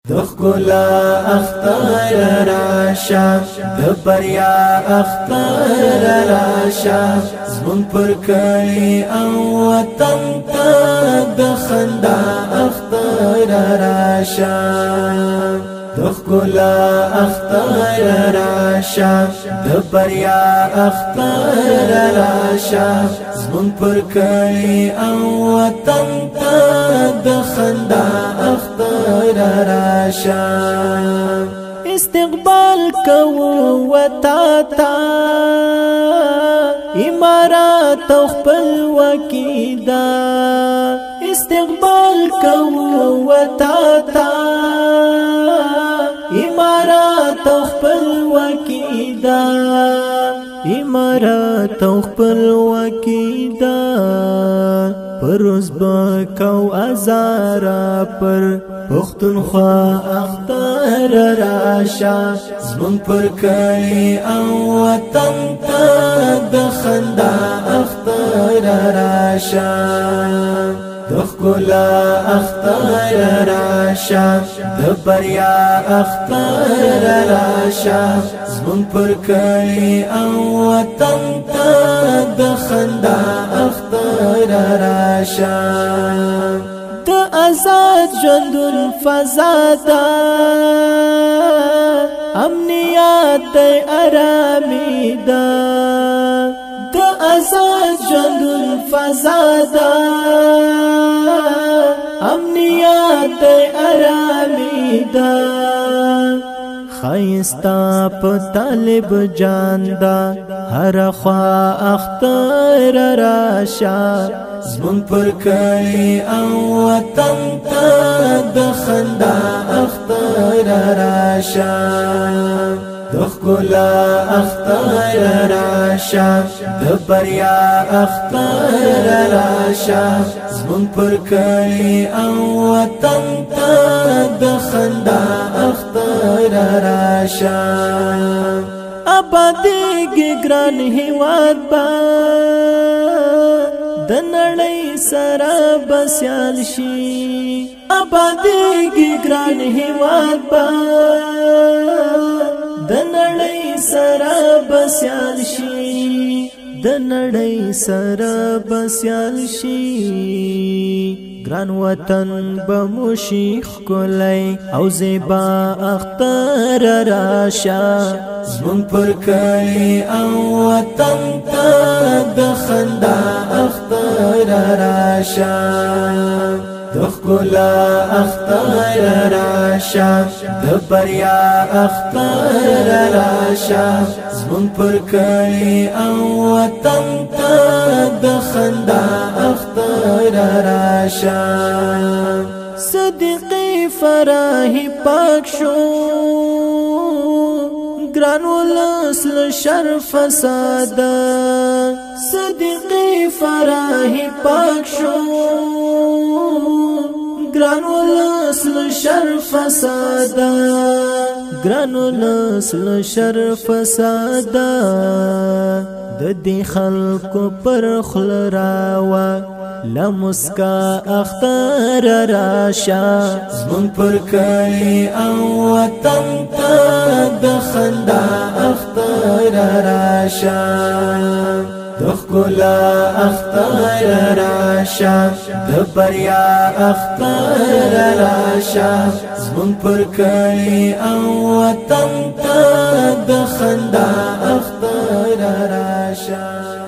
دخلا اختر راشا دبریا اختر راشا زمون پر کلی او وطن تا دخندا اختر راشا دخلا اختر راشا دبریا اختر راشا زمون پر کلی او وطن تا دخندا اختر راشا استقبال کو وتا تا امارات خپل وکیدا استقبال کو وتا تا امارات خپل وکیدا امارات خپل وکیدا پروز بکاو ازارا پر پختونخوا اختر راشا زمون پر کلی او وطن تا دخندا اختر راشا دخلا اختر راشا دبریا اختر راشا زمون پر کلی او وطن تا دخندا اختر راشا دا آزاد ژوندون فضا دا امنیت دی آرامی دا دا آزاد ژوندون فضا دا امنیت دی آرامی دا خایستا په طالب جان دا هر خوا اختر راشا زمون پر کلی او وطن تا دخندا اختر راشا دخلا اختر راشا دبریا اختر راشا زمون پر کلی او وطن تا دخندا اختر راشا آبادیږي ګران هیواد با د نړۍ سره بسیال شي آبادیږي ګران هیواد با د نړۍ سره بسیال شي د نړۍ سره بسیال شي ګران وطن بموشي ښکلی او زیبا اختر راشا زمون پر کلی او وطن تا دخندا اختر راشا دخلا اختر راشا دبریا اختر راشا زمون پر کلی او وطن تا دخندا اختر راشا صدیقی فراہی پاک شو ګران ولس له شر فساد صدیقی فراہی پاک شو ګران ولس له شر فساد ګران ولس له شر فساد د دې خلکو پر خل راوا لمسکا اختر راشا زمون پر کلی او وطن تا دخندا اختر راشا دخلا اختر راشا دبریا اختر راشا زمون پر کلی او وطن تا دخندا اختر راشا